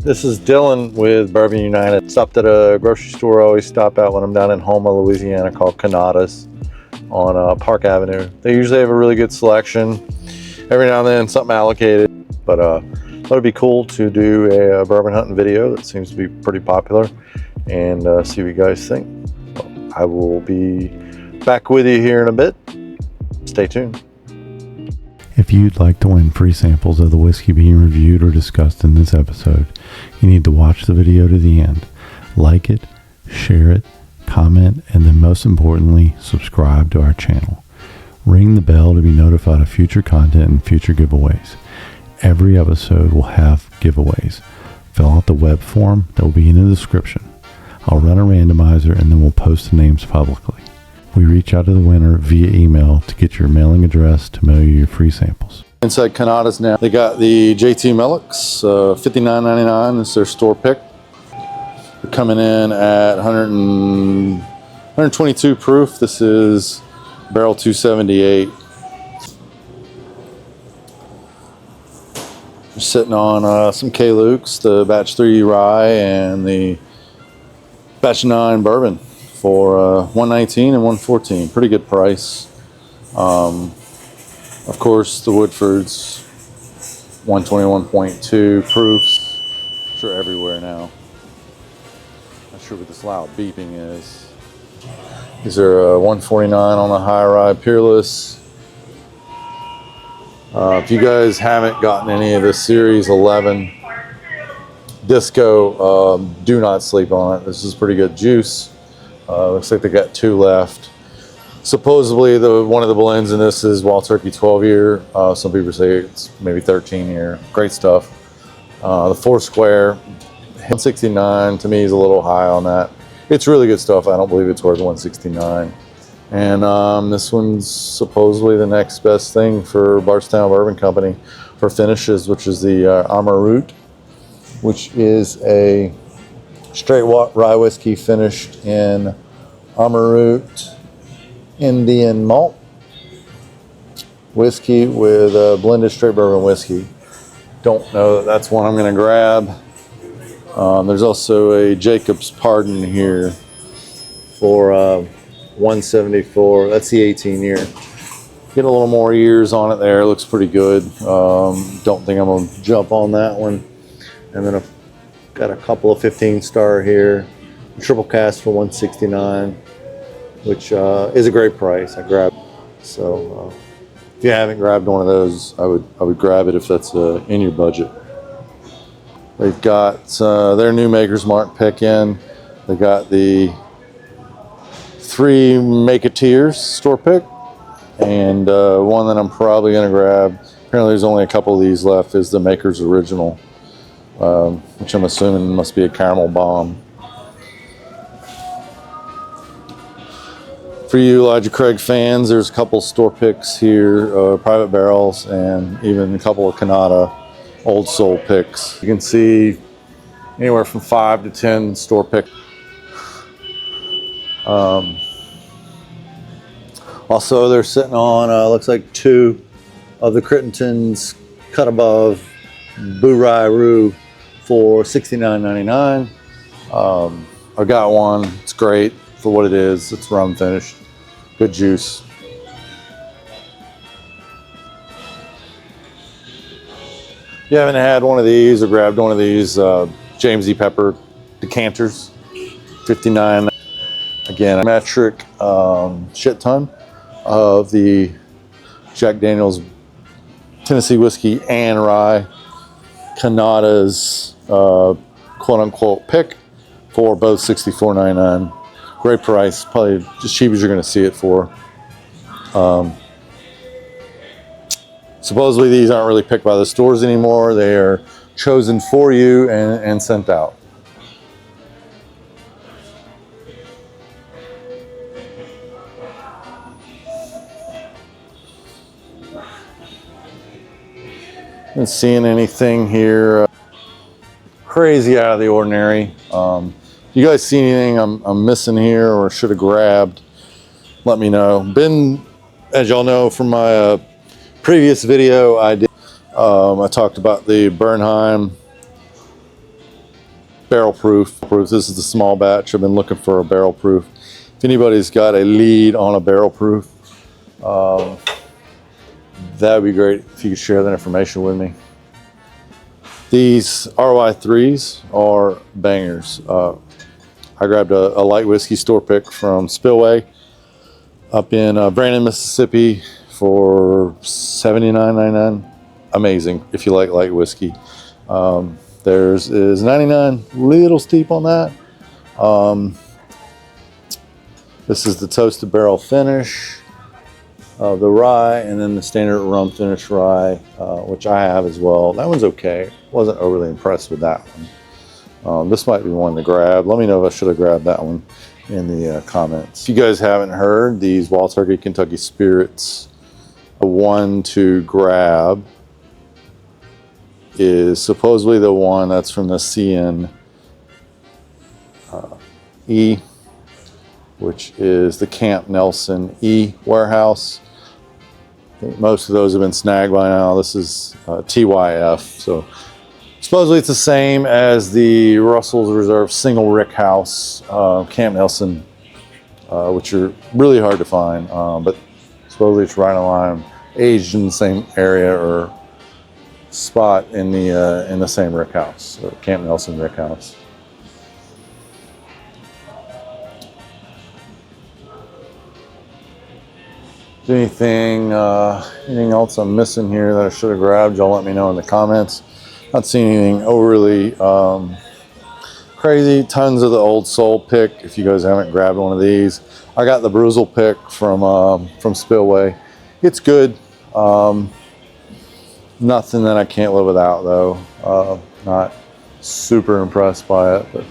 This is Dylan with Bourbon United. Stopped at a grocery store I always stop at when I'm down in Houma, Louisiana, called Cannata's on Park Avenue. They usually have a really good selection. Every now and then something allocated, but thought it'd be cool to do a bourbon hunting video that seems to be pretty popular and see what you guys think. I will be back with you here in a bit. Stay tuned. If you'd like to win free samples of the whiskey being reviewed or discussed in this episode, you need to watch the video to the end, like it, share it, comment, and then most importantly, subscribe to our channel. Ring the bell to be notified of future content and future giveaways. Every episode will have giveaways. Fill out the web form that will be in the description. I'll run a randomizer and then we'll post the names publicly. We reach out to the winner via email to get your mailing address to mail you your free samples. Inside Cannata's now, they got the JT Melecks, $59.99 is their store pick. They're coming in at 122 proof. This is barrel 278. We're sitting on some K-Lukes, the batch 3 rye and the batch 9 bourbon for 119 and 114. Pretty good price. Of course, the Woodford's 121.2 proofs. I'm sure everywhere now. Not sure what this loud beeping is. These are 149 on the high rye Peerless. If you guys haven't gotten any of the Series 11 Disco, do not sleep on it. This is pretty good juice. Looks like they got 2 left. Supposedly, one of the blends in this is Wild Turkey 12-year. Some people say it's maybe 13-year. Great stuff. The 4 Square, 169 to me is a little high on that. It's really good stuff. I don't believe it's worth 169. And this one's supposedly the next best thing for Bardstown Bourbon Company for finishes, which is the Armor, which is a straight rye whiskey finished in Armor Indian malt whiskey with a blended straight bourbon whiskey. Don't know that that's one I'm going to grab. There's also a Jacob's Pardon here for 174. That's the 18-year. Get a little more years on it there. Looks pretty good. Don't think I'm going to jump on that one. And then I've got a couple of 15-star here. Triple Cask for 169, which is a great price. I grabbed. So if you haven't grabbed one of those, I would grab it if that's in your budget. They've got their new Maker's Mark pick in. They got the 3 Maketeers store pick, and one that I'm probably going to grab. Apparently, there's only a couple of these left. Is the Maker's Original, which I'm assuming must be a caramel bomb. For you Elijah Craig fans, there's a couple store picks here, private barrels, and even a couple of Cannata Old Soul picks. You can see anywhere from 5 to 10 store picks. Also, they're sitting on, looks like 2 of the Crittenton's Cut Above Boo Rye Roo for $69.99. I got one. It's great for what it is. It's rum finished. Good juice. If you haven't had one of these or grabbed one of these James E. Pepper decanters, $59. Again, a metric shit ton of the Jack Daniel's Tennessee whiskey and rye Cannata's quote-unquote pick for both $64.99. Great price, probably as cheap as you're going to see it for. Supposedly these aren't really picked by the stores anymore. They are chosen for you and sent out. Not seeing anything here crazy out of the ordinary. You guys see anything I'm missing here or should have grabbed, let me know. Been, as y'all know from my previous video I did, I talked about the Bernheim barrel proof. This is the small batch. I've been looking for a barrel proof. If anybody's got a lead on a barrel proof, that would be great if you could share that information with me. These RY3s are bangers. I grabbed a light whiskey store pick from Spillway up in Brandon, Mississippi for $79.99. Amazing if you like light whiskey. Theirs is $99, little steep on that. This is the toasted barrel finish of the rye, and then the standard rum finish rye, which I have as well. That one's okay. Wasn't overly impressed with that one. This might be one to grab. Let me know if I should have grabbed that one in the comments. If you guys haven't heard, these Wild Turkey Kentucky Spirits, the one to grab is supposedly the one that's from the CN E, which is the Camp Nelson E warehouse. I think most of those have been snagged by now. This is TYF, so supposedly it's the same as the Russell's Reserve single rick house Camp Nelson, which are really hard to find, but supposedly it's right on line, aged in the same area or spot in the same rick house, so Camp Nelson rick house. Anything else I'm missing here that I should have grabbed? Y'all let me know in the comments. Not seeing anything overly crazy. Tons of the Old Soul pick. If you guys haven't grabbed one of these, I got the Bruzel pick from Spillway. It's good. Nothing that I can't live without though. Not super impressed by it, but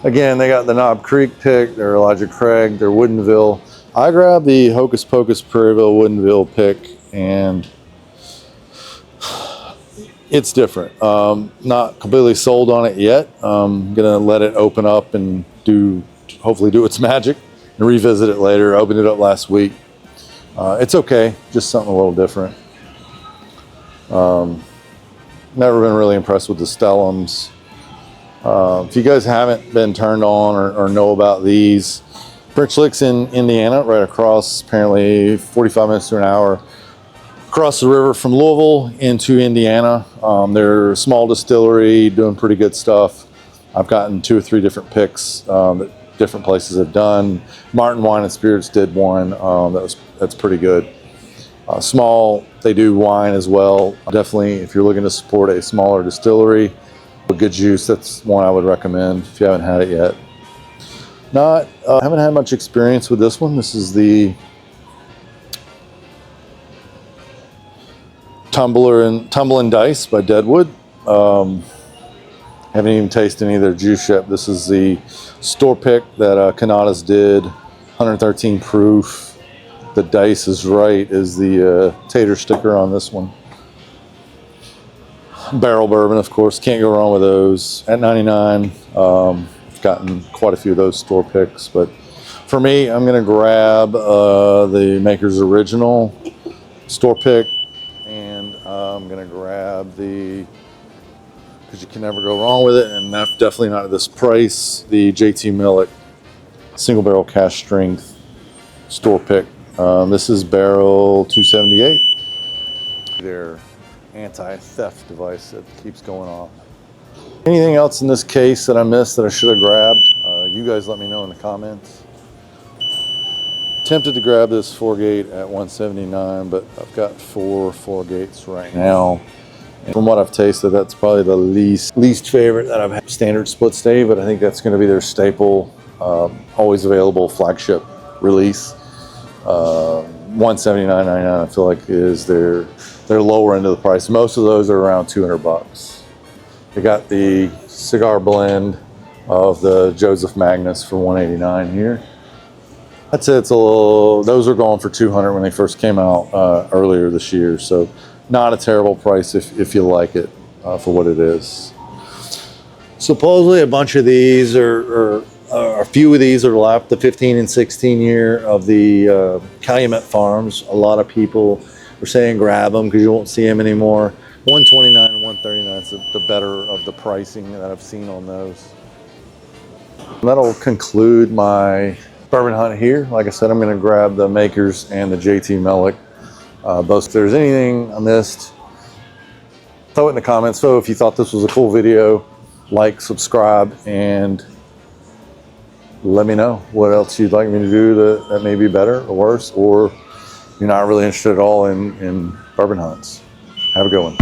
again, they got the Knob Creek pick, their Elijah Craig, their Woodenville. I grabbed the Hocus Pocus Prairieville Woodenville pick, and it's different. Not completely sold on it yet. I'm gonna let it open up and hopefully do its magic and revisit it later. I opened it up last week. It's okay, just something a little different. Never been really impressed with the Stellums. If you guys haven't been turned on or know about these, French Lick's in Indiana, right across, apparently 45 minutes to an hour, across the river from Louisville into Indiana. They're a small distillery doing pretty good stuff. I've gotten 2 or 3 different picks that different places have done. Martin Wine and Spirits did one that's pretty good. Small, they do wine as well. Definitely, if you're looking to support a smaller distillery, a good juice, that's one I would recommend if you haven't had it yet. Haven't had much experience with this one. This is the Tumblin Dice by Deadwood. Haven't even tasted any of their juice yet. This is the store pick that Cannata's did, 113 proof. The dice is right, is the Tatered sticker on this one. Barrel bourbon, of course, can't go wrong with those. At 99. Gotten quite a few of those store picks, but for me, I'm gonna grab the Maker's Original store pick, and I'm gonna grab because you can never go wrong with it, and that's definitely not at this price, the JT Meleck single barrel cask strength store pick. This is barrel 278. Their anti-theft device that keeps going off. Anything else in this case that I missed that I should have grabbed? You guys let me know in the comments. Tempted to grab this 4-gate at $179, but I've got 4 gates right now. And from what I've tasted, that's probably the least favorite that I've had. Standard split stave, but I think that's going to be their staple, always available flagship release. $179.99 I feel like is their lower end of the price. Most of those are around $200. They got the cigar blend of the Joseph Magnus for $189 here. I'd say it's a little, those were going for $200 when they first came out earlier this year. So not a terrible price if you like it for what it is. Supposedly a bunch of these or a few of these are left, the 15 and 16 year of the Calumet Farms. A lot of people are saying grab them because you won't see them anymore. $129 and $139 is the better of the pricing that I've seen on those. That'll conclude my bourbon hunt here. Like I said, I'm going to grab the Makers and the JT Meleck. Both. If there's anything I missed, throw it in the comments. So if you thought this was a cool video, like, subscribe, and let me know what else you'd like me to do that may be better or worse, or you're not really interested at all in bourbon hunts. Have a good one.